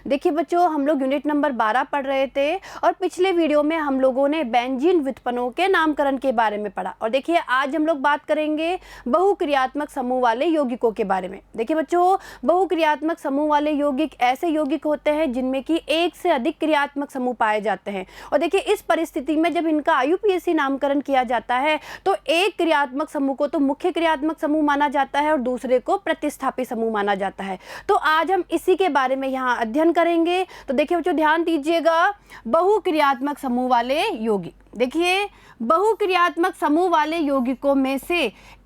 देखिए बच्चों, हम लोग यूनिट नंबर 12 पढ़ रहे थे और पिछले वीडियो में हम लोगों ने बेंजीन व्युत्पन्नों के नामकरण के बारे में पढ़ा। और देखिए आज हम लोग बात करेंगे बहुक्रियात्मक समूह वाले यौगिकों के बारे में। देखिए बच्चों, बहुक्रियात्मक समूह वाले यौगिक ऐसे यौगिक होते हैं जिनमें कि एक से अधिक क्रियात्मक समूह पाए जाते हैं। और देखिए इस परिस्थिति में जब इनका IUPAC नामकरण किया जाता है तो एक क्रियात्मक समूह को तो मुख्य क्रियात्मक समूह माना जाता है और दूसरे को प्रतिस्थापी समूह माना जाता है। तो आज हम इसी के बारे में यहाँ अध्ययन करेंगे। तो देखिए बच्चों, ध्यान दीजिएगा, बहुक्रियात्मक समूह वाले यौगिक। देखिए, बहुक्रियात्मक समूह वाले यौगिकों में से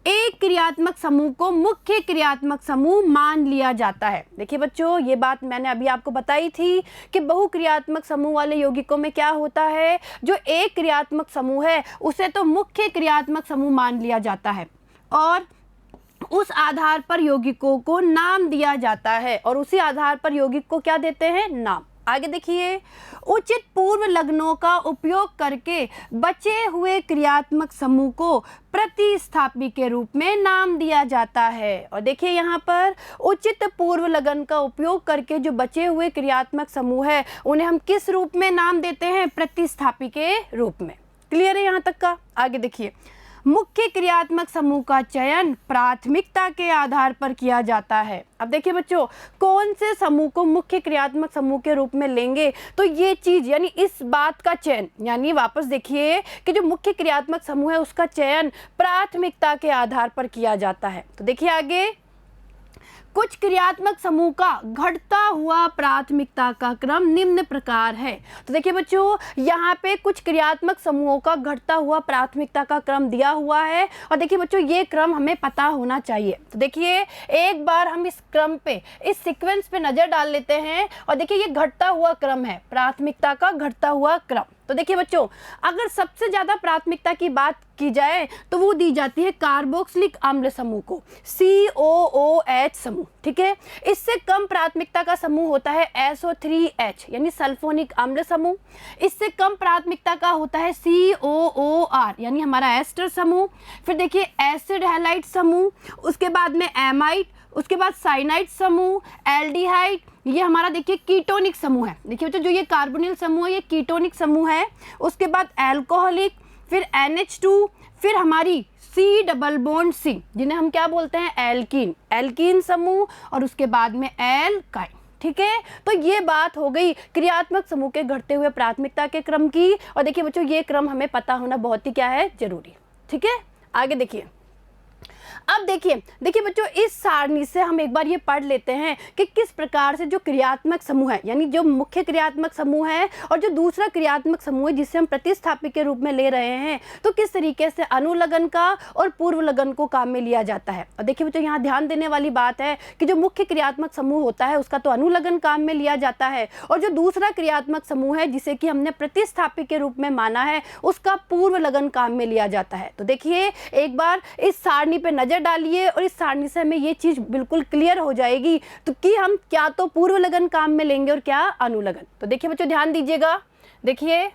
एक क्रियात्मक समूह को मुख्य क्रियात्मक समूह मान लिया जाता है। देखिए बच्चों, ये बात मैंने अभी आपको बताई थी कि बहुक्रियात्मक समूह वाले यौगिकों में क्या होता है, जो एक क्रियात्मक समूह है उसे तो मुख्य क्रियात्मक समूह मान लिया जाता है और उस आधार पर यौगिकों को नाम दिया जाता है और उसी आधार पर यौगिक को क्या देते हैं, नाम। आगे देखिए, उचित पूर्व लग्नों का उपयोग करके बचे हुए क्रियात्मक समूह को प्रतिस्थापी के रूप में नाम दिया जाता है। और देखिए यहाँ पर उचित पूर्व लग्न का उपयोग करके जो बचे हुए क्रियात्मक समूह है उन्हें हम किस रूप में नाम देते हैं, प्रतिस्थापी के रूप में। क्लियर है यहाँ तक का? आगे देखिए, मुख्य क्रियात्मक समूह का चयन प्राथमिकता के आधार पर किया जाता है। अब देखिए बच्चों, कौन से समूह को मुख्य क्रियात्मक समूह के रूप में लेंगे, तो ये चीज यानी इस बात का चयन, यानी वापस देखिए कि जो मुख्य क्रियात्मक समूह है उसका चयन प्राथमिकता के आधार पर किया जाता है। तो देखिए आगे, कुछ क्रियात्मक समूह का घटता हुआ प्राथमिकता का क्रम निम्न प्रकार है। तो देखिए बच्चों, यहाँ पे कुछ क्रियात्मक समूहों का घटता हुआ प्राथमिकता का क्रम दिया हुआ है और देखिए बच्चों ये क्रम हमें पता होना चाहिए। तो देखिए एक बार हम इस क्रम पे, इस सीक्वेंस पे नज़र डाल लेते हैं और देखिए ये घटता हुआ क्रम है, प्राथमिकता का घटता हुआ क्रम। तो देखिए बच्चों, अगर सबसे ज़्यादा प्राथमिकता की बात की जाए तो वो दी जाती है कार्बोक्सिलिक अम्ल समूह को, COOH समूह। ठीक है, इससे कम प्राथमिकता का समूह होता है SO3H यानी सल्फोनिक अम्ल समूह। इससे कम प्राथमिकता का होता है COOR यानी हमारा एस्टर समूह। फिर देखिए एसिड हैलाइड समूह, उसके बाद में एमाइड, उसके बाद साइनाइड समूह, एल्डिहाइड, ये हमारा देखिए कीटोनिक समूह है। देखिए बच्चों, जो ये कार्बोनिल समूह है ये कीटोनिक समूह है। उसके बाद एल्कोहलिक, फिर NH2, फिर हमारी C डबल बॉन्ड C जिन्हें हम क्या बोलते हैं, एल्कीन, एल्कीन समूह, और उसके बाद में एल्काइन। ठीक है, तो ये बात हो गई क्रियात्मक समूह के घटते हुए प्राथमिकता के क्रम की। और देखिए बच्चों, ये क्रम हमें पता होना बहुत ही क्या है, जरूरी। ठीक है, आगे देखिए, अब देखिए बच्चों, इस सारणी से हम एक बार ये पढ़ लेते हैं कि किस प्रकार से जो क्रियात्मक समूह है, यानी जो मुख्य क्रियात्मक समूह है और जो दूसरा क्रियात्मक समूह है जिसे हम प्रतिस्थापी के रूप में ले रहे हैं, तो किस तरीके से अनुलग्न का और पूर्व लग्न को काम में लिया जाता है। और देखिए बच्चों, यहाँ ध्यान देने वाली बात है कि जो मुख्य क्रियात्मक समूह होता है उसका तो अनुलग्न काम में लिया जाता है और जो दूसरा क्रियात्मक समूह है जिसे कि हमने प्रतिस्थापी के रूप में माना है उसका पूर्व लग्न काम में लिया जाता है। तो देखिए एक बार इस सारणी पे नजर डालिए और इस सारणी से हमें ये चीज बिल्कुल क्लियर हो जाएगी तो कि हम क्या तो पूर्व लग्न काम में लेंगे और क्या अनुलग्न। तो देखिए बच्चों, ध्यान दीजिएगा, देखिए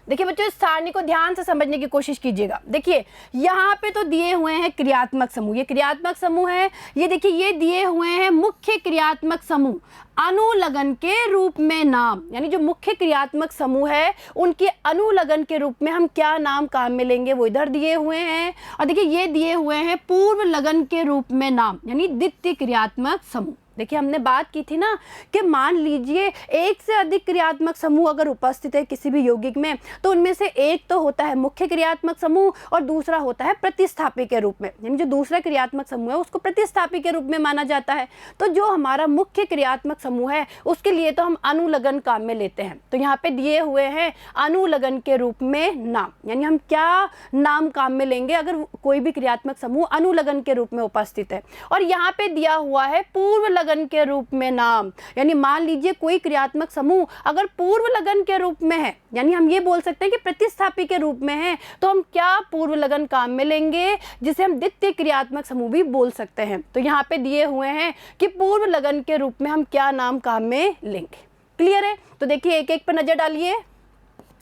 बच्चों, इस सारणी को ध्यान से समझने की कोशिश कीजिएगा। देखिए यहाँ पे तो दिए हुए हैं क्रियात्मक समूह, ये क्रियात्मक समूह है। ये देखिए ये दिए हुए हैं मुख्य क्रियात्मक समूह अनुलग्न के रूप में नाम, यानी जो मुख्य क्रियात्मक समूह है उनके अनुलग्न के रूप में हम क्या नाम काम में लेंगे, वो इधर दिए हुए हैं। और देखिए ये दिए हुए हैं पूर्व लग्न के रूप में नाम, यानी द्वितीय क्रियात्मक समूह। देखिए हमने बात की थी ना कि मान लीजिए एक से अधिक क्रियात्मक समूह अगर उपस्थित है किसी भी यौगिक में, तो उनमें से एक तो होता है मुख्य क्रियात्मक समूह और दूसरा होता है प्रतिस्थापी के रूप में, यानी जो दूसरा क्रियात्मक समूह है उसको प्रतिस्थापी के रूप में माना जाता है। तो जो हमारा मुख्य क्रियात्मक समूह है उसके लिए तो हम अनुलग्न काम में लेते हैं। तो यहाँ पे दिए हुए हैं अनुलग्न के रूप में नाम, यानी हम क्या नाम काम में लेंगे अगर कोई भी क्रियात्मक समूह अनुलग्न के रूप में उपस्थित है। और यहाँ पे दिया हुआ है पूर्व लग्न के रूप में नाम, यानी मान लीजिए कोई क्रियात्मक समूह अगर पूर्व लग्न के रूप में है, यानी हम ये बोल सकते हैं कि प्रतिस्थापी के रूप में है, तो हम क्या पूर्व लग्न काम में लेंगे, जिसे हम द्वितीय क्रियात्मक समूह भी बोल सकते हैं। तो यहाँ पे दिए हुए हैं कि पूर्व लग्न के रूप में हम क्या नाम काम में लेंगे। क्लियर है? तो देखिए एक एक पर नजर डालिए।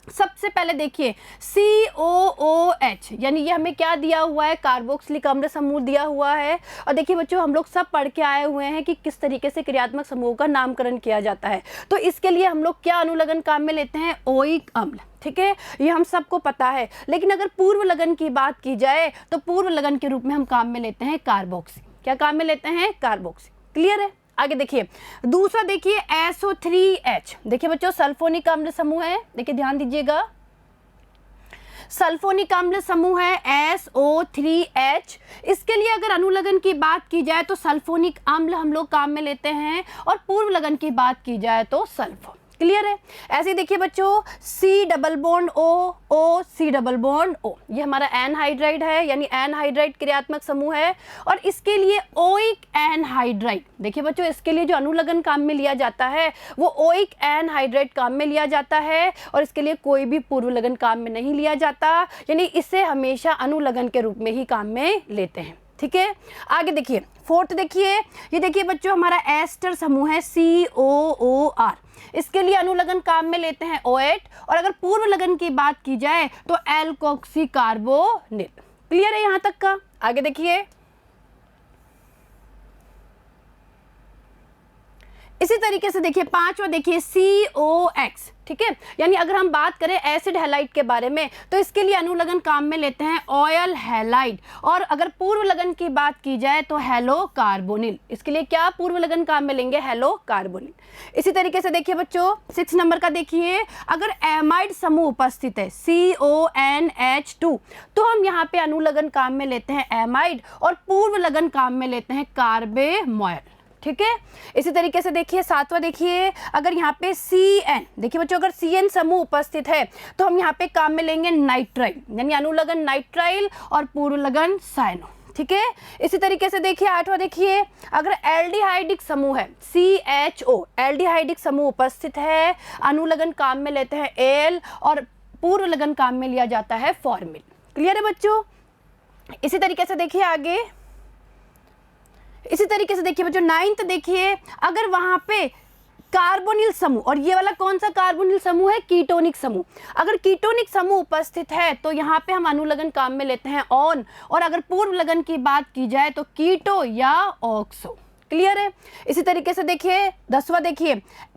सबसे पहले देखिए COOH, यानी ये हमें क्या दिया हुआ है, कार्बोक्सिलिक अम्ल समूह दिया हुआ है। और देखिए बच्चों, हम लोग सब पढ़ के आए हुए हैं कि किस तरीके से क्रियात्मक समूह का नामकरण किया जाता है। तो इसके लिए हम लोग क्या अनुलग्न काम में लेते हैं, ओइक अम्ल। ठीक है, ये हम सबको पता है। लेकिन अगर पूर्व लगन की बात की जाए तो पूर्व लगन के रूप में हम काम में लेते हैं कार्बोक्सी। क्या काम में लेते हैं, कार्बोक्सी। क्लियर है। आगे देखिए दूसरा, देखिए SO3H। देखिए बच्चों, सल्फोनिक अम्ल समूह है। देखिए ध्यान दीजिएगा, सल्फोनिक अम्ल समूह है SO3H। इसके लिए अगर अनुलग्न की बात की जाए तो सल्फोनिक अम्ल हम लोग काम में लेते हैं, और पूर्व लगन की बात की जाए तो सल्फो। क्लियर है। ऐसे ही देखिए बच्चों, C double bond O, O C double bond O, ये हमारा एनहाइड्राइड है, यानी एनहाइड्राइड क्रियात्मक समूह है। और इसके लिए ओइक एनहाइड्राइड, देखिए बच्चों, इसके लिए जो अनुलग्न काम में लिया जाता है वो ओइक एनहाइड्राइड काम में लिया जाता है, और इसके लिए कोई भी पूर्व लगन काम में नहीं लिया जाता, यानी इसे हमेशा अनुलग्न के रूप में ही काम में लेते हैं। ठीक है। आगे देखिए फोर्थ, देखिए ये देखिए बच्चों, हमारा एस्टर समूह है COOR। इसके लिए अनुलग्न काम में लेते हैं O8, और अगर पूर्व लगन की बात की जाए तो एल्कोक्सी कार्बोनिल। क्लियर है यहां तक का। आगे देखिए, इसी तरीके से देखिए पांचवा, देखिए COX। ठीक है, यानी अगर हम बात करें एसिड हैलाइड के बारे में तो इसके लिए अनुलग्न काम में लेते हैं ऑयल हैलाइड, और अगर पूर्व लगन की बात की जाए तो हेलो कार्बोनिल। इसके लिए क्या पूर्व लगन काम में लेंगे, हेलो कार्बोनिल। इसी तरीके से देखिए बच्चों 6 नंबर का, देखिए अगर एमाइड समूह उपस्थित है CONH2 तो हम यहाँ पे अनुलग्न काम में लेते हैं एमाइड, और पूर्व लगन काम में लेते हैं कार्बेमॉयल। ठीक है। इसी तरीके से देखिए 7वां, देखिए अगर यहाँ पे CN, देखिए बच्चों अगर CN समूह उपस्थित है तो हम यहाँ पे काम में लेंगे नाइट्राइल, यानी अनुलग्न नाइट्राइल और पूर्व लगन साइनो। ठीक है। इसी तरीके से देखिए 8वां, देखिए अगर एल्डिहाइडिक समूह है CHO, एल्डिहाइडिक समूह उपस्थित है, अनुलग्न काम में लेते हैं एल, और पूर्व लगन काम में लिया जाता है फॉर्मिल। क्लियर है बच्चों। इसी तरीके से देखिए आगे, इसी तरीके से देखिए बच्चों 9th, देखिए अगर वहां पे कार्बोनिल समूह, और ये वाला कौन सा कार्बोनिल समूह है, कीटोनिक समूह, अगर कीटोनिक समूह उपस्थित है तो यहाँ पे हम अनुलग्न काम में लेते हैं ऑन, और अगर पूर्व लगन की बात की जाए तो कीटो या ऑक्सो। क्लियर है। इसी तरीके से देखिए 10वां, देखिए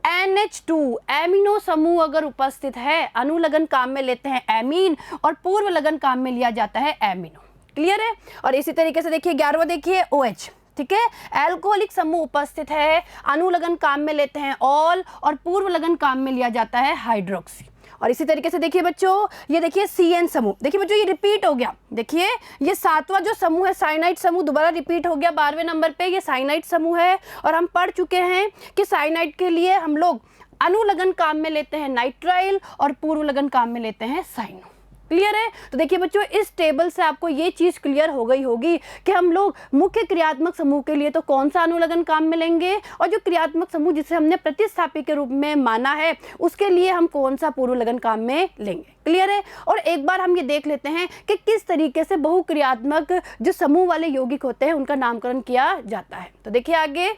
NH2 एमिनो समूह अगर उपस्थित है, अनुलग्न काम में लेते हैं एमीन, और पूर्व लगन काम में लिया जाता है एमिनो। क्लियर है। और इसी तरीके से देखिए 11वां, देखिए OH। ठीक है, एल्कोहलिक समूह उपस्थित है, अनुलग्न काम में लेते हैं ऑल, और पूर्व लगन काम में लिया जाता है हाइड्रोक्सी। और इसी तरीके से देखिए बच्चों, ये देखिए CN समूह, देखिए बच्चों ये रिपीट हो गया। देखिए ये 7वां जो समूह है साइनाइड समूह दोबारा रिपीट हो गया 12वें नंबर पे, ये साइनाइड समूह है, और हम पढ़ चुके हैं कि साइनाइड के लिए हम लोग अनुलग्न काम में लेते हैं नाइट्राइल, और पूर्व लगन काम में लेते हैं साइनो। क्लियर है। तो देखिए बच्चों इस टेबल से आपको ये चीज क्लियर हो गई होगी कि हम लोग मुख्य क्रियात्मक समूह के लिए तो कौन सा अनुलग्न काम में लेंगे, और जो क्रियात्मक समूह जिसे हमने प्रतिस्थापी के रूप में माना है उसके लिए हम कौन सा पूर्व लगन काम में लेंगे। क्लियर है। और एक बार हम ये देख लेते हैं कि किस तरीके से बहुक्रियात्मक जो समूह वाले यौगिक होते हैं उनका नामकरण किया जाता है। तो देखिए आगे,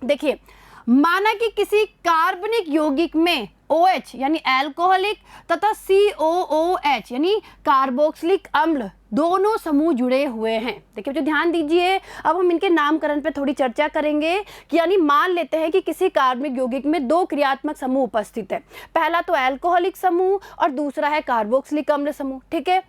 देखिए माना कि किसी कार्बनिक यौगिक में OH यानी एल्कोहलिक तथा COOH यानी कार्बोक्सिलिक अम्ल दोनों समूह जुड़े हुए हैं। देखिए बच्चों ध्यान दीजिए, अब हम इनके नामकरण पे थोड़ी चर्चा करेंगे कि यानी मान लेते हैं कि किसी कार्बनिक यौगिक में 2 क्रियात्मक समूह उपस्थित है, पहला तो एल्कोहलिक समूह और दूसरा है कार्बोक्सिलिक अम्ल समूह। ठीक है,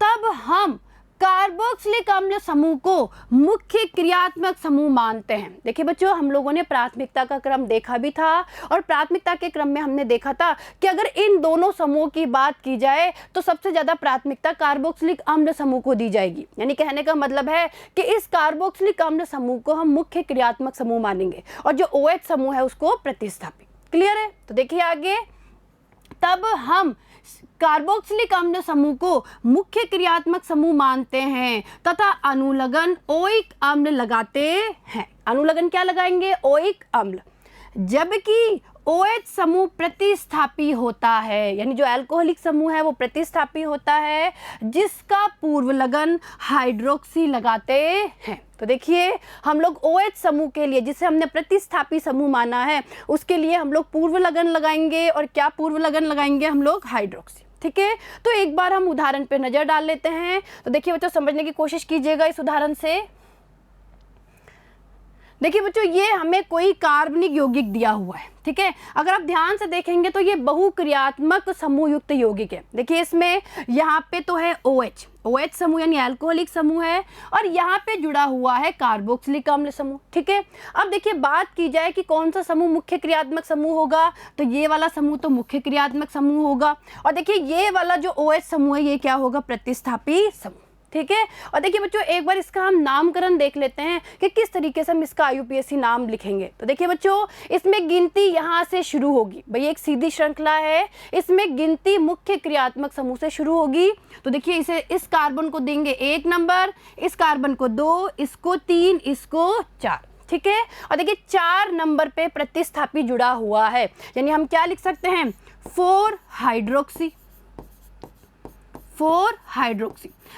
तब हम कार्बोक्सिलिक अम्ल समूह को मुख्य क्रियात्मक समूह मानते हैं। देखिए बच्चों हम लोगों ने प्राथमिकता का क्रम देखा भी था, और प्राथमिकता के क्रम में हमने देखा था कि अगर इन दोनों समूह की बात की जाए तो सबसे ज्यादा प्राथमिकता कार्बोक्सिलिक अम्ल समूह को दी जाएगी। यानी कहने का मतलब है कि इस कार्बोक्सिलिक अम्ल समूह को हम मुख्य क्रियात्मक समूह मानेंगे, और जो OH समूह है उसको प्रतिस्थापित। क्लियर है। तो देखिए आगे, तब हम कार्बोक्सिलिक अम्ल समूह को मुख्य क्रियात्मक समूह मानते हैं तथा अनुलग्न ओइक अम्ल लगाते हैं। अनुलग्न क्या लगाएंगे, ओइक अम्ल। जबकि OH समूह प्रतिस्थापी होता है, यानी जो एल्कोहलिक समूह है वो प्रतिस्थापी होता है जिसका पूर्व लगन हाइड्रोक्सी लगाते हैं। तो देखिए हम लोग OH समूह के लिए, जिसे हमने प्रतिस्थापी समूह माना है, उसके लिए हम लोग पूर्व लगन लगाएंगे। और क्या पूर्व लगन लगाएंगे हम लोग? हाइड्रोक्सी। ठीक है, तो एक बार हम उदाहरण पे नजर डाल लेते हैं। तो देखिए बच्चों, समझने की कोशिश कीजिएगा इस उदाहरण से। देखिए बच्चों, ये हमें कोई कार्बनिक यौगिक दिया हुआ है। ठीक है, अगर आप ध्यान से देखेंगे तो ये बहुक्रियात्मक समूह युक्त यौगिक है। देखिए इसमें यहाँ पे तो है OH समूह यानी अल्कोहलिक समूह है, और यहाँ पे जुड़ा हुआ है कार्बोक्सिलिक अम्ल समूह। ठीक है, अब देखिए बात की जाए कि कौन सा समूह मुख्य क्रियात्मक समूह होगा, तो ये वाला समूह तो मुख्य क्रियात्मक समूह होगा। और देखिए ये वाला जो OH समूह है ये क्या होगा? प्रतिस्थापी समूह। ठीक है, और देखिए बच्चों, एक बार इसका हम नामकरण देख लेते हैं कि किस तरीके से हम इसका IUPAC नाम लिखेंगे। तो देखिए बच्चों, इसमें गिनती यहाँ से शुरू होगी। भाई एक सीधी श्रृंखला है, इसमें गिनती मुख्य क्रियात्मक समूह से शुरू होगी। तो देखिए इसे, इस कार्बन को देंगे 1 नंबर, इस कार्बन को 2, इसको 3, इसको 4। ठीक है, और देखिए 4 नंबर पे प्रतिस्थापी जुड़ा हुआ है, यानी हम क्या लिख सकते हैं? 4 हाइड्रोक्सी।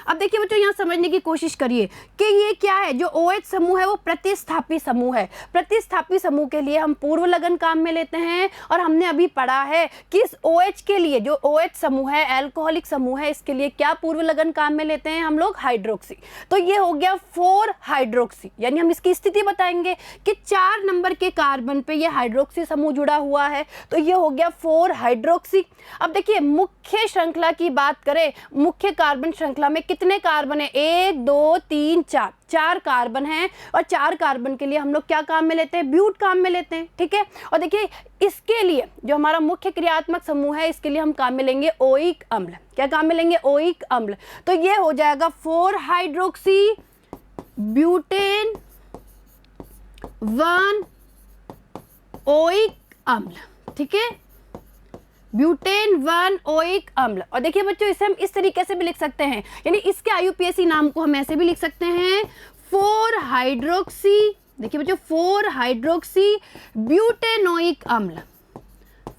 अब देखिए बच्चों, यहाँ समझने की कोशिश करिए कि ये क्या है। जो OH समूह है वो प्रतिस्थापी समूह है। प्रतिस्थापी समूह के लिए हम पूर्व लगन काम में लेते हैं, और हमने अभी पढ़ा है कि इस OH के लिए, जो OH समूह है अल्कोहलिक समूह है, इसके लिए क्या पूर्व लगन काम में लेते हैं हम लोग? हाइड्रोक्सी। तो ये हो गया 4 हाइड्रोक्सी, यानी हम इसकी स्थिति बताएंगे कि 4 नंबर के कार्बन पे ये हाइड्रोक्सी समूह जुड़ा हुआ है, तो ये हो गया 4 हाइड्रोक्सी। अब देखिए मुख्य श्रृंखला की बात करें, मुख्य कार्बन श्रृंखला में कितने कार्बन है? 1 2 3 4, 4 कार्बन हैं, और 4 कार्बन के लिए हम लोग क्या काम में लेते हैं? ब्यूट काम में लेते हैं। ठीक है, और देखिए इसके लिए जो हमारा मुख्य क्रियात्मक समूह है, इसके लिए हम काम में लेंगे ओइक अम्ल। क्या काम में लेंगे? ओइक अम्ल। तो ये हो जाएगा 4 हाइड्रोक्सी ब्यूटेन 1 ओइक अम्ल। ठीक है, ब्यूटेन 1 ओइक अम्ल। और देखिए बच्चों, इसे हम इस तरीके से भी लिख सकते हैं, यानी इसके IUPAC नाम को हम ऐसे भी लिख सकते हैं 4 हाइड्रोक्सी। देखिए बच्चों, 4 हाइड्रोक्सी ब्यूटेनोइक अम्ल।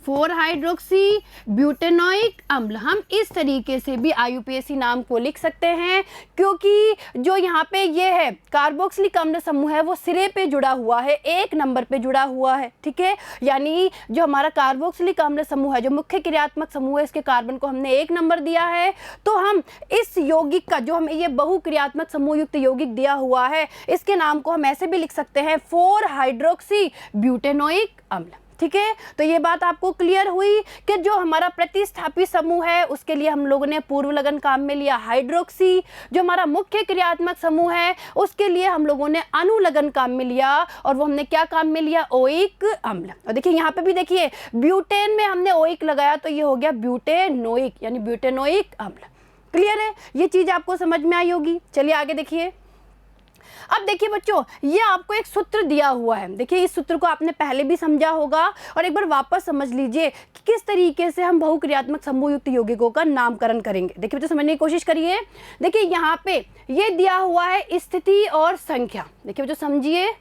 4 हाइड्रोक्सी ब्यूटेनोइक अम्ल, हम इस तरीके से भी IUPAC नाम को लिख सकते हैं, क्योंकि जो यहाँ पे ये है कार्बोक्सिलिक अम्ल समूह है वो सिरे पे जुड़ा हुआ है, 1 नंबर पे जुड़ा हुआ है। ठीक है, यानी जो हमारा कार्बोक्सिलिक अम्ल समूह है, जो मुख्य क्रियात्मक समूह है, इसके कार्बन को हमने 1 नंबर दिया है। तो हम इस यौगिक का, जो हमें ये बहुक्रियात्मक समूह युक्त यौगिक दिया हुआ है, इसके नाम को हम ऐसे भी लिख सकते हैं 4 हाइड्रोक्सी ब्यूटेनोइक अम्ल। ठीक है, तो ये बात आपको क्लियर हुई कि जो हमारा प्रतिस्थापी समूह है उसके लिए हम लोगों ने पूर्व लगन काम में लिया हाइड्रोक्सी, जो हमारा मुख्य क्रियात्मक समूह है उसके लिए हम लोगों ने अनुलगन काम में लिया, और वो हमने क्या काम में लिया? ओइक अम्ल। और देखिए यहाँ पे भी देखिए ब्यूटेन में हमने ओइक लगाया, तो ये हो गया ब्यूटेनोइक, यानी ब्यूटेनोइक अम्ल। क्लियर है, ये चीज आपको समझ में आई होगी। चलिए आगे देखिए। अब देखिए बच्चों, ये आपको एक सूत्र दिया हुआ है। देखिए इस सूत्र को आपने पहले भी समझा होगा, और एक बार वापस समझ लीजिए कि किस तरीके से हम बहुक्रियात्मक समूह युक्त यौगिकों का नामकरण करेंगे। देखिए बच्चों, समझने की कोशिश करिए। देखिए यहाँ पे ये दिया हुआ है स्थिति और संख्या। देखिए बच्चों समझिए।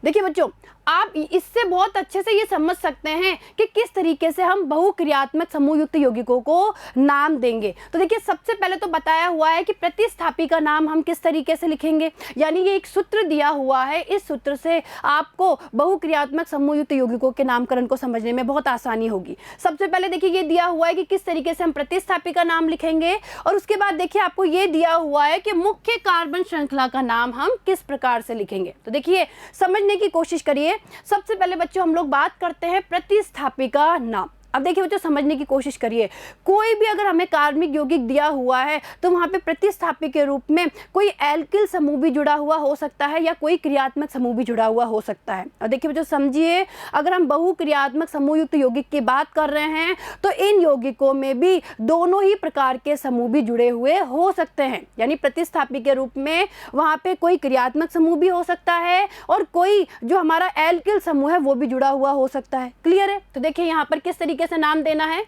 देखिए बच्चों, आप इससे बहुत अच्छे से ये समझ सकते हैं कि किस तरीके से हम बहुक्रियात्मक समूह युक्त यौगिकों को नाम देंगे। तो देखिए सबसे पहले तो बताया हुआ है कि प्रतिस्थापी का नाम हम किस तरीके से लिखेंगे, यानी ये एक सूत्र दिया हुआ है। इस सूत्र से आपको बहुक्रियात्मक समूह युक्त यौगिकों के नामकरण को समझने में बहुत आसानी होगी। सबसे पहले देखिए ये दिया हुआ है कि किस तरीके से हम प्रतिस्थापी का नाम लिखेंगे, और उसके बाद देखिए आपको ये दिया हुआ है कि मुख्य कार्बन श्रृंखला का नाम हम किस प्रकार से लिखेंगे। तो देखिए समझने की कोशिश करिए। सबसे पहले बच्चों हम लोग बात करते हैं प्रतिस्थापी का नाम। अब देखिए बच्चों, समझने की कोशिश करिए। कोई भी अगर हमें कार्बनिक यौगिक दिया हुआ है तो वहाँ पे प्रतिस्थापी के रूप में कोई एल्किल समूह भी जुड़ा हुआ हो सकता है, या कोई क्रियात्मक समूह भी जुड़ा हुआ हो सकता है। और देखिए बच्चों समझिए, अगर हम बहुक्रियात्मक समूह युक्त यौगिक की बात कर रहे हैं तो इन यौगिकों में भी दोनों ही प्रकार के समूह भी जुड़े हुए हो सकते हैं, यानी प्रतिस्थापी के रूप में वहाँ पे कोई क्रियात्मक समूह भी हो सकता है, और कोई जो हमारा एल्किल समूह है वो भी जुड़ा हुआ हो सकता है। क्लियर है? तो देखिए यहाँ पर किस तरीके से नाम देना है।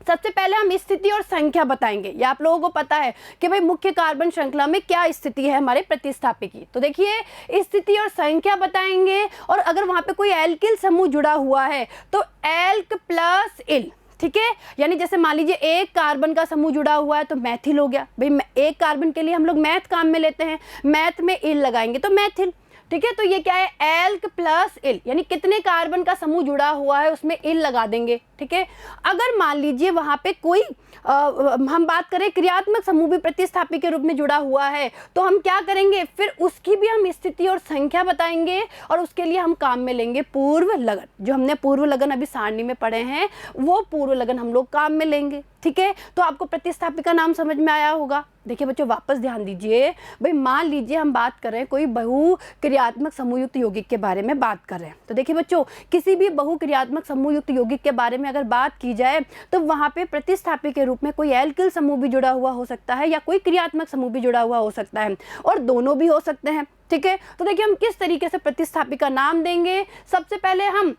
सबसे पहले हम स्थिति और संख्या बताएंगे। ये आप लोगों को पता है कि भाई मुख्य कार्बन श्रृंखला में क्या स्थिति है हमारे प्रतिस्थापी की। तो देखिए स्थिति और संख्या बताएंगे, और अगर वहां पे कोई एल्किल समूह जुड़ा हुआ है तो एल्क प्लस इल। ठीक है। यानी जैसे मान लीजिए एक कार्बन का समूह जुड़ा हुआ है तो मैथिल हो गया। भाई एक कार्बन के लिए हम लोग मैथ काम में लेते हैं, मैथ में इल लगाएंगे तो मैथिल। ठीक है, तो ये क्या है, एल्क प्लस इल, यानी कितने कार्बन का समूह जुड़ा हुआ है उसमें इल लगा देंगे। ठीक है, अगर मान लीजिए वहां पे कोई हम बात करें क्रियात्मक समूह भी प्रतिस्थापी के रूप में जुड़ा हुआ है तो हम क्या करेंगे, फिर उसकी भी हम स्थिति और संख्या बताएंगे और उसके लिए हम काम में लेंगे पूर्व लगन। जो हमने पूर्व लगन अभी सारणी में पढ़े हैं वो पूर्व लगन हम लोग काम में लेंगे। ठीक है, तो आपको प्रतिस्थापी का नाम समझ में आया होगा। देखिए बच्चों वापस ध्यान दीजिए, भाई मान लीजिए हम बात कर रहे हैं कोई बहुक्रियात्मक समूहयुक्त यौगिक के बारे में बात कर रहे हैं, तो देखिए बच्चों किसी भी बहुक्रियात्मक समूहयुक्त यौगिक के बारे में अगर बात की जाए तो वहाँ पे प्रतिस्थापी के रूप में कोई एल्किल समूह भी जुड़ा हुआ हो सकता है या कोई क्रियात्मक समूह भी जुड़ा हुआ हो सकता है, और दोनों भी हो सकते हैं। ठीक है, तो देखिए हम किस तरीके से प्रतिस्थापी का नाम देंगे। सबसे पहले हम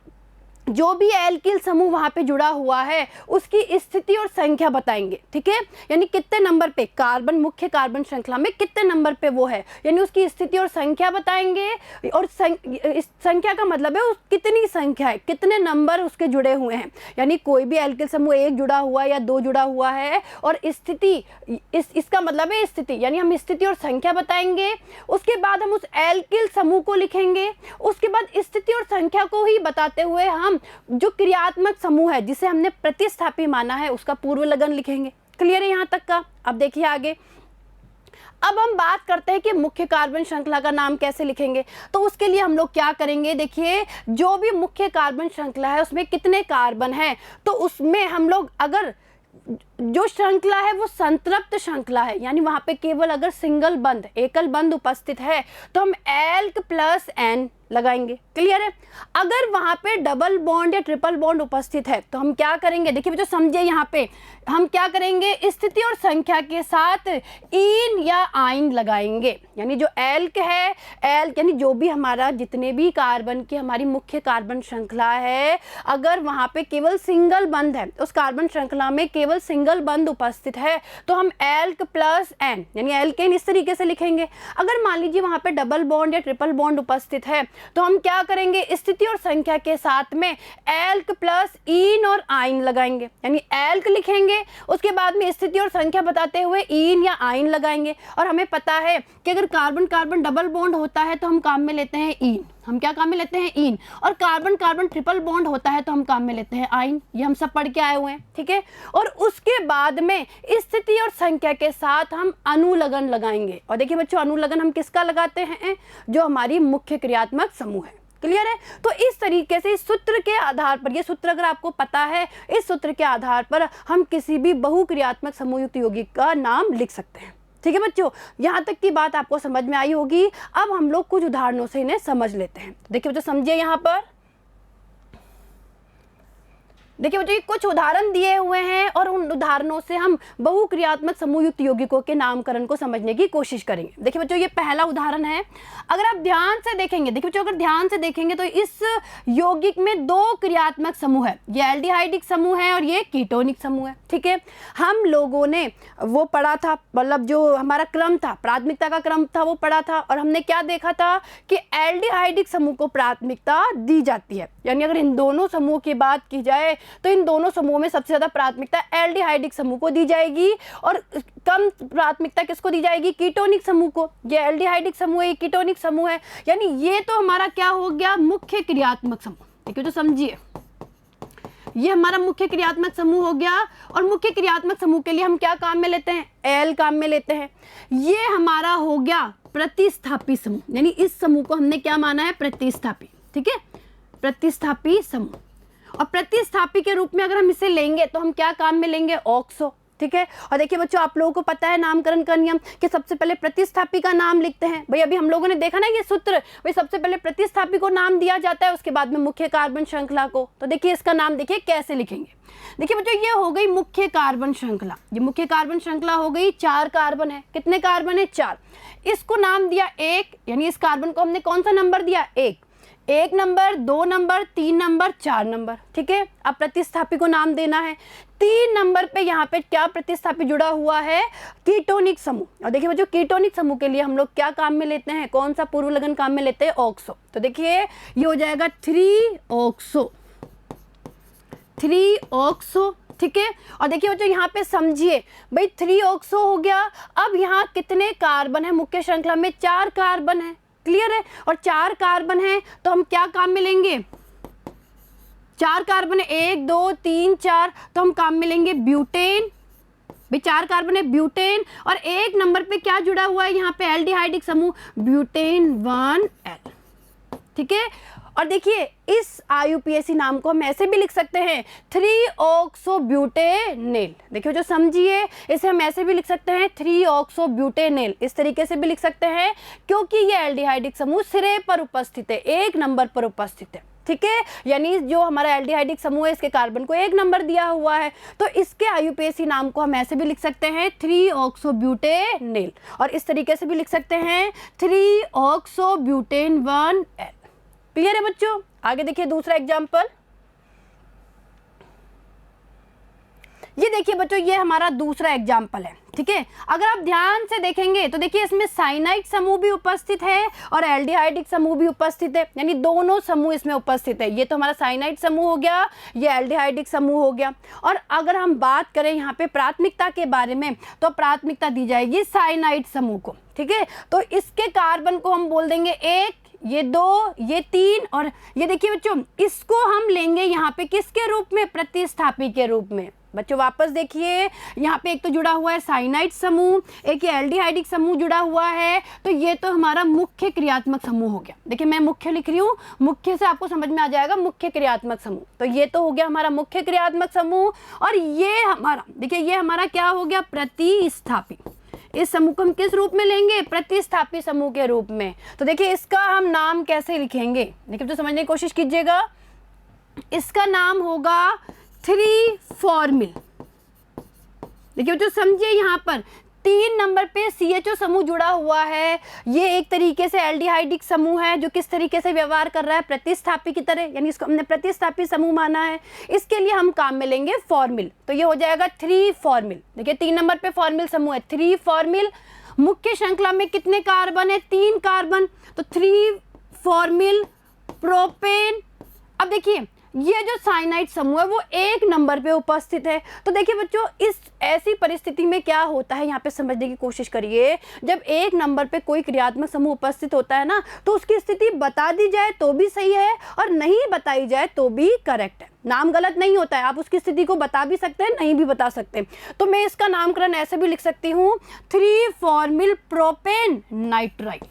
जो भी एल्किल समूह वहां पे जुड़ा हुआ है उसकी स्थिति और संख्या बताएंगे। ठीक है, यानी कितने नंबर पे कार्बन, मुख्य कार्बन श्रृंखला में कितने नंबर पे वो है, यानी उसकी स्थिति और संख्या बताएंगे। और संख्या का मतलब है कितनी संख्या है, कितने नंबर उसके जुड़े हुए हैं, यानी कोई भी एल्किल समूह एक जुड़ा हुआ है या दो जुड़ा हुआ है, और स्थिति इसका मतलब है स्थिति, यानी हम स्थिति और संख्या बताएंगे। उसके बाद हम उस एल्किल समूह को लिखेंगे। उसके बाद स्थिति और संख्या को ही बताते हुए हम जो क्रियात्मक समूह है जिसे हमने प्रतिस्थापी माना है उसका पूर्व लगन लिखेंगे। क्लियर है यहाँ तक का? अब देखिए आगे, अब हम बात करते हैं कि मुख्य कार्बन श्रृंखला का नाम कैसे लिखेंगे। तो उसके लिए हम लोग क्या करेंगे, देखिए जो भी मुख्य कार्बन श्रृंखला है उसमें कितने कार्बन है, तो उसमें हम लोग अगर जो श्रृंखला है वो संतृप्त श्रृंखला है, यानी वहां पे केवल अगर सिंगल बंध, एकल बंध उपस्थित है तो हम एल्क प्लस एन लगाएंगे। क्लियर है? अगर वहां पे डबल बॉन्ड या ट्रिपल बॉन्ड उपस्थित है तो हम क्या करेंगे, देखिए बच्चों समझिए, यहाँ पे हम क्या करेंगे, स्थिति और संख्या के साथ इन या आइन लगाएंगे। यानी जो एल्क है, एल्क यानी जो भी हमारा जितने भी कार्बन की हमारी मुख्य कार्बन श्रृंखला है, अगर वहां पे केवल सिंगल बंध है, उस कार्बन श्रृंखला में केवल सिंगल बंध उपस्थित है तो हम एल्क प्लस एन यानी एल्केन इस तरीके से लिखेंगे। अगर मान लीजिए वहां पे डबल बॉन्ड या ट्रिपल बॉन्ड उपस्थित है तो हम क्या करेंगे, स्थिति और संख्या के साथ में एल्क प्लस इन और आइन लगाएंगे, यानी एल्क लिखेंगे, उसके बाद में स्थिति और संख्या बताते हुए इन या आइन लगाएंगे। और हमें पता है कि अगर कार्बन कार्बन डबल बॉन्ड होता है तो हम काम में लेते हैं इन, हम क्या काम में लेते हैं इन, और कार्बन कार्बन ट्रिपल बॉन्ड होता है तो हम काम में लेते हैं आइन। ये हम सब पढ़ के आए हुए हैं। ठीक है, और उसके बाद में स्थिति और संख्या के साथ हम अनुलगन लगाएंगे। और देखिए बच्चों अनुलगन हम किसका लगाते हैं, जो हमारी मुख्य क्रियात्मक समूह है। क्लियर है? तो इस तरीके से इस सूत्र के आधार पर, ये सूत्र अगर आपको पता है, इस सूत्र के आधार पर हम किसी भी बहुक्रियात्मक समूहयुक्त यौगिक का नाम लिख सकते हैं। ठीक है बच्चों, यहाँ तक की बात आपको समझ में आई होगी। अब हम लोग कुछ उदाहरणों से इन्हें समझ लेते हैं। देखिए बच्चों समझिए, यहाँ पर देखिए बच्चों ये कुछ उदाहरण दिए हुए हैं और उन उदाहरणों से हम बहुक्रियात्मक समूहयुक्त यौगिकों के नामकरण को समझने की कोशिश करेंगे। देखिए बच्चों ये पहला उदाहरण है। अगर आप ध्यान से देखेंगे, देखिए बच्चों अगर ध्यान से देखेंगे तो इस यौगिक में दो क्रियात्मक समूह है, ये एल्डिहाइडिक समूह है और ये कीटोनिक समूह है। ठीक है, हम लोगों ने वो पढ़ा था, मतलब जो हमारा क्रम था, प्राथमिकता का क्रम था वो पढ़ा था, और हमने क्या देखा था कि एल्डिहाइडिक समूह को प्राथमिकता दी जाती है। यानी अगर इन दोनों समूह की बात की जाए तो इन दोनों समूह में सबसे ज्यादा प्राथमिकता एल्डिहाइडिक समूह को दी जाएगी और कम प्राथमिकता किसको दी जाएगी, कीटोनिक समूह को। ये एल्डिहाइडिक समूह है, कीटोनिक समूह है, यानी ये तो हमारा क्या हो गया, मुख्य क्रियात्मक समूह। ठीक है, तो समझिए ये हमारा मुख्य क्रियात्मक समूह हो गया। और मुख्य क्रियात्मक समूह के लिए हम क्या काम में लेते हैं, एल काम में लेते हैं। ये हमारा हो गया प्रतिस्थापी समूह, यानी इस समूह को हमने क्या माना है, प्रतिस्थापी। ठीक है, प्रतिस्थापी समूह। और प्रतिस्थापी के रूप में अगर हम इसे लेंगे तो हम क्या काम में लेंगे, ऑक्सो। ठीक है, और देखिए बच्चों आप लोगों को पता है नामकरण का नियम कि सबसे पहले प्रतिस्थापी का नाम लिखते हैं। भाई अभी हम लोगों ने देखा ना ये सूत्र, भाई सबसे पहले प्रतिस्थापी को नाम दिया जाता है, उसके बाद में मुख्य कार्बन श्रृंखला को। तो देखिए इसका नाम देखिए कैसे लिखेंगे। देखिए बच्चों ये हो गई मुख्य कार्बन श्रृंखला, ये मुख्य कार्बन श्रृंखला हो गई, 4 कार्बन है। कितने कार्बन है, 4। इसको नाम दिया 1, यानी इस कार्बन को हमने कौन सा नंबर दिया, 1 नंबर, 2 नंबर, 3 नंबर, 4 नंबर। ठीक है, अब प्रतिस्थापी को नाम देना है। 3 नंबर पे यहाँ पे क्या प्रतिस्थापी जुड़ा हुआ है, कीटोनिक समूह। और देखिए बच्चों कीटोनिक समूह के लिए हम लोग क्या काम में लेते हैं, कौन सा पूर्व लगन काम में लेते हैं, ऑक्सो। तो देखिए ये हो जाएगा 3 ऑक्सो। 3 ऑक्सो, ठीक है। और देखिए बच्चों यहाँ पे समझिए भाई 3 ऑक्सो हो गया। अब यहाँ कितने कार्बन है मुख्य श्रृंखला में? 4 कार्बन है, क्लियर है। और 4 कार्बन है तो हम क्या काम में लेंगे? 4 कार्बन है, 1 2 3 4, तो हम काम में लेंगे ब्यूटेन। भाई 4 कार्बन है ब्यूटेन, और एक नंबर पे क्या जुड़ा हुआ है यहाँ पे? एल्डिहाइडिक समूह ब्यूटेन 1L, ठीक है। और देखिए इस IUPAC नाम को हम ऐसे भी लिख सकते हैं 3-ऑक्सोब्यूटेनेल। देखिए जो समझिए इसे हम ऐसे भी लिख सकते हैं 3-ऑक्सोब्यूटेनेल, इस तरीके से भी लिख सकते हैं, क्योंकि ये एल्डिहाइडिक समूह सिरे पर उपस्थित है, 1 नंबर पर उपस्थित है, ठीक है। यानी जो हमारा एल्डिहाइडिक समूह है इसके कार्बन को 1 नंबर दिया हुआ है, तो इसके IUPAC नाम को हम ऐसे भी लिख सकते हैं 3-ऑक्सोब्यूटेनेल, और इस तरीके से भी लिख सकते हैं 3-ऑक्सोब्यूटेन 1L। क्लियर है बच्चों? आगे देखिए दूसरा एग्जाम्पल। ये देखिए बच्चों ये हमारा दूसरा एग्जाम्पल है, ठीक है। अगर आप ध्यान से देखेंगे तो देखिए इसमें साइनाइड समूह भी उपस्थित है और एल्डिहाइडिक समूह भी उपस्थित है, यानी दोनों समूह इसमें उपस्थित है। ये तो हमारा साइनाइड समूह हो गया, ये एल्डिहाइडिक समूह हो गया। और अगर हम बात करें यहाँ पे प्राथमिकता के बारे में, तो प्राथमिकता दी जाएगी साइनाइड समूह को, ठीक है। तो इसके कार्बन को हम बोल देंगे 1, ये 2, ये 3, और ये देखिए बच्चों इसको हम लेंगे यहाँ पे किसके रूप में? प्रतिस्थापी के रूप में। बच्चों वापस देखिए यहाँ पे एक तो जुड़ा हुआ है साइनाइड समूह, एक ये एल्डिहाइडिक समूह जुड़ा हुआ है, तो ये तो हमारा मुख्य क्रियात्मक समूह हो गया। देखिए मैं मुख्य लिख रही हूँ, मुख्य से आपको समझ में आ जाएगा मुख्य क्रियात्मक समूह, तो ये तो हो गया हमारा मुख्य क्रियात्मक समूह। और ये हमारा देखिए ये हमारा क्या हो गया? प्रतिस्थापी। इस समूह को हम किस रूप में लेंगे? प्रतिस्थापी समूह के रूप में। तो देखिए इसका हम नाम कैसे लिखेंगे? देखिए तो समझने की कोशिश कीजिएगा। इसका नाम होगा 3-फॉर्मिल। देखिए जो समझिए यहाँ पर 3 नंबर पे CHO समूह जुड़ा हुआ है, ये एक तरीके से एल्डिहाइडिक समूह है जो किस तरीके से व्यवहार कर रहा है? प्रतिस्थापी की तरह, यानी इसको हमने प्रतिस्थापी समूह माना है। इसके लिए हम काम में लेंगे फॉर्मिल, तो ये हो जाएगा 3-फॉर्मिल। देखिए 3 नंबर पे फॉर्मिल समूह है 3-फॉर्मिल। मुख्य श्रृंखला में कितने कार्बन है? 3 कार्बन, तो 3-फॉर्मिल प्रोपेन। अब देखिए ये जो साइनाइड समूह है वो 1 नंबर पे उपस्थित है। तो देखिए बच्चों इस ऐसी परिस्थिति में क्या होता है यहाँ पे समझने की कोशिश करिए। जब 1 नंबर पे कोई क्रियात्मक समूह उपस्थित होता है ना, तो उसकी स्थिति बता दी जाए तो भी सही है और नहीं बताई जाए तो भी करेक्ट है। नाम गलत नहीं होता है, आप उसकी स्थिति को बता भी सकते हैं, नहीं भी बता सकते। तो मैं इसका नामकरण ऐसे भी लिख सकती हूँ 3-फॉर्मिल प्रोपेन नाइट्राइल,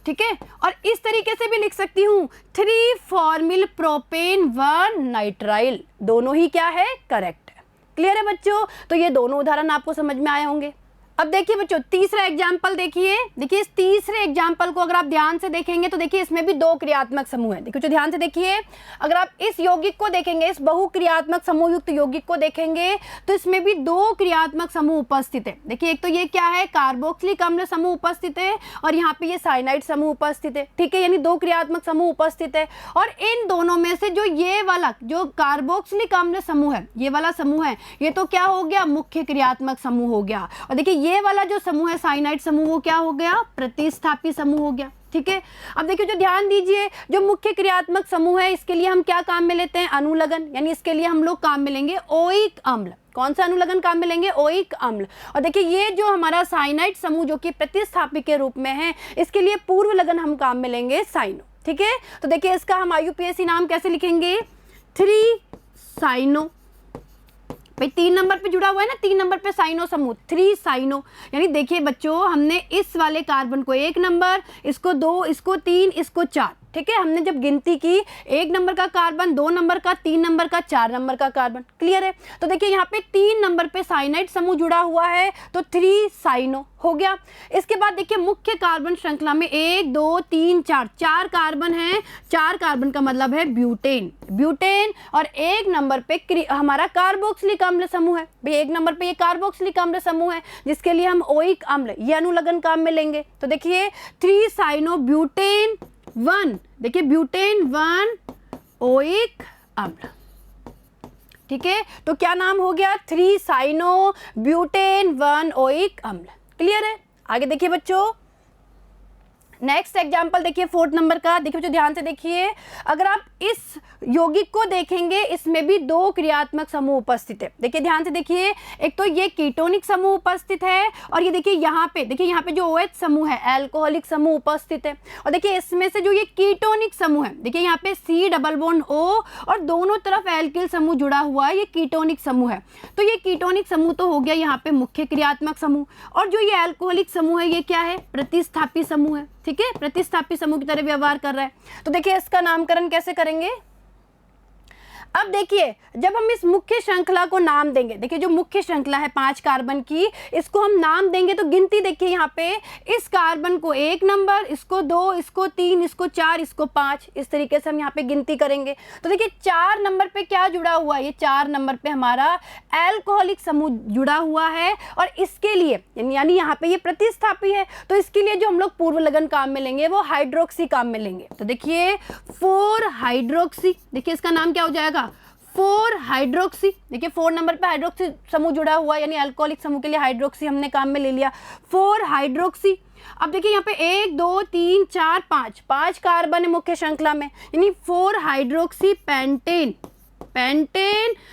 ठीक है। और इस तरीके से भी लिख सकती हूँ 3-फॉर्मिल प्रोपेन 1 नाइट्राइल। दोनों ही क्या है? करेक्ट है। क्लियर है बच्चों? तो ये दोनों उदाहरण आपको समझ में आए होंगे। अब देखिए बच्चों तीसरा एग्जाम्पल देखिए। देखिए इस तीसरे एग्जाम्पल को अगर आप ध्यान से देखेंगे तो देखिए इसमें भी 2 क्रियात्मक समूह है। देखिए जो ध्यान से देखिए, अगर आप इस यौगिक को देखेंगे, इस बहुक्रियात्मक समूह युक्त यौगिक को देखेंगे, तो इसमें भी 2 क्रियात्मक समूह उपस्थित है। देखिए एक तो ये क्या है? कार्बोक्सिलिक अम्ल समूह उपस्थित है, और यहाँ पे ये साइनाइड समूह उपस्थित है, ठीक है। यानी 2 क्रियात्मक समूह उपस्थित है। और इन दोनों में से जो ये वाला जो कार्बोक्सिलिक अम्ल समूह है, ये वाला समूह है, ये तो क्या हो गया? मुख्य क्रियात्मक समूह हो गया। और देखिए ये वाला जो समूह है साइनाइड समूह, वो क्या हो गया? प्रतिस्थापी समूह हो गया, ठीक है। अब देखिए जो ध्यान दीजिए, जो मुख्य क्रियात्मक समूह है इसके लिए हम क्या काम में लेते हैं? अनुलग्न, यानी इसके लिए हम लोग काम में लेंगे ओइक अम्ल। कौन सा अनुलग्न काम में लेंगे? ओइक अम्ल। और देखिए ये जो हमारा साइनाइड समूह जो कि प्रतिस्थापी के रूप में है, इसके लिए पूर्व लगन हम काम में लेंगे साइनो, ठीक है। तो देखिए इसका हम IUPAC नाम कैसे लिखेंगे? 3-साइनो। भाई 3 नंबर पे जुड़ा हुआ है ना, 3 नंबर पे साइनो समूह, 3-साइनो। यानी देखिए बच्चों हमने इस वाले कार्बन को 1 नंबर, इसको 2, इसको 3, इसको 4, ठीक है। हमने जब गिनती की 1 नंबर का कार्बन, 2 नंबर का, 3 नंबर का, 4 नंबर का कार्बन। क्लियर है? तो देखिए यहाँ पे 3 नंबर पे साइनाइड समूह जुड़ा हुआ है, तो 3-साइनो हो गया। इसके बाद देखिए मुख्य कार्बन श्रृंखला में 1 2 3 4 4 कार्बन है। 4 कार्बन का मतलब है ब्यूटेन, ब्यूटेन। और 1 नंबर पे हमारा कार्बोक्सिलिक अम्ल समूह है। भाई 1 नंबर पे ये कार्बोक्सिलिक अम्ल समूह है जिसके लिए हम ओइक अम्ल, ये अनुलग्न काम में लेंगे। तो देखिए 3-साइनो ब्यूटेन 1, देखिए ब्यूटेन 1 ओइक अम्ल, ठीक है। तो क्या नाम हो गया? 3-साइनो ब्यूटेन 1 ओइक अम्ल। क्लियर है? आगे देखिए बच्चों नेक्स्ट एग्जाम्पल देखिए 4th नंबर का। देखिए बच्चों ध्यान से देखिए, अगर आप इस यौगिक को देखेंगे इसमें भी 2 क्रियात्मक समूह उपस्थित है। देखिए ध्यान से देखिए, एक तो ये कीटोनिक समूह उपस्थित है और ये देखिए यहाँ पे जो OH समूह है एल्कोहलिक समूह उपस्थित है। और देखिए इसमें से जो ये कीटोनिक समूह है, देखिए यहाँ पे C डबल बॉन्ड O और दोनों तरफ एल्किल समूह जुड़ा हुआ है, ये कीटोनिक समूह है। तो ये कीटोनिक समूह तो हो गया यहाँ पे मुख्य क्रियात्मक समूह, और जो ये एल्कोहलिक समूह है ये क्या है, प्रतिस्थापी समूह है। ठीक है, प्रतिस्थापी समूह की तरह व्यवहार कर रहा है। तो देखिए इसका नामकरण कैसे करेंगे। अब देखिए जब हम इस मुख्य श्रृंखला को नाम देंगे, देखिए जो मुख्य श्रृंखला है 5 कार्बन की, इसको हम नाम देंगे तो गिनती देखिए यहाँ पे इस कार्बन को 1 नंबर, इसको 2, इसको 3, इसको 4, इसको 5, इस तरीके से हम यहाँ पे गिनती करेंगे। तो देखिए 4 नंबर पे क्या जुड़ा हुआ है, ये 4 नंबर पे हमारा एल्कोहलिक समूह जुड़ा हुआ है और इसके लिए यानी यहाँ पे ये प्रतिस्थापी है, तो इसके लिए जो हम लोग पूर्व लगन काम में लेंगे वो हाइड्रोक्सी काम में लेंगे। तो देखिए 4 हाइड्रोक्सी, देखिए इसका नाम क्या हो जाएगा 4 हाइड्रोक्सी। देखिए 4 नंबर पे हाइड्रोक्सी समूह जुड़ा हुआ है, यानी अल्कोहलिक समूह के लिए हाइड्रोक्सी हमने काम में ले लिया, 4 हाइड्रोक्सी। अब देखिए यहाँ पे 1 2 3 4 5 कार्बन है मुख्य श्रृंखला में, यानी 4 हाइड्रोक्सी पेंटेन।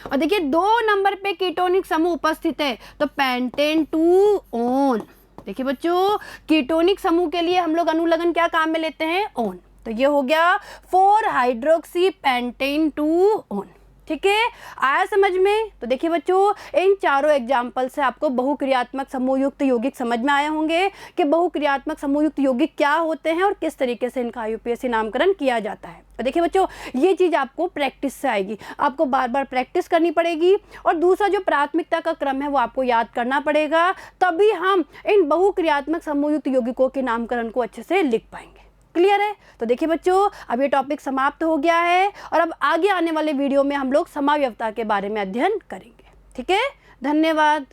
और देखिए 2 नंबर पे कीटोनिक समूह उपस्थित है, तो पेंटेन 2 ओन। देखिए बच्चों कीटोनिक समूह के लिए हम लोग अनुलग्न क्या काम में लेते हैं, ओन। तो ये हो गया 4 हाइड्रोक्सी पेंटेन 2 ओन। ठीक है, आया समझ में। तो देखिए बच्चों इन चारों एग्जाम्पल से आपको बहुक्रियात्मक समूहयुक्त यौगिक समझ में आए होंगे कि बहुक्रियात्मक समूहयुक्त यौगिक क्या होते हैं और किस तरीके से इनका IUPAC नामकरण किया जाता है। तो देखिए बच्चों ये चीज़ आपको प्रैक्टिस से आएगी, आपको बार बार प्रैक्टिस करनी पड़ेगी, और दूसरा जो प्राथमिकता का क्रम है वो आपको याद करना पड़ेगा, तभी हम इन बहुक्रियात्मक समूहयुक्त यौगिकों के नामकरण को अच्छे से लिख पाएंगे। क्लियर है। तो देखिए बच्चों अब ये टॉपिक समाप्त हो गया है और अब आगे आने वाले वीडियो में हम लोग समावयवता के बारे में अध्ययन करेंगे। ठीक है, धन्यवाद।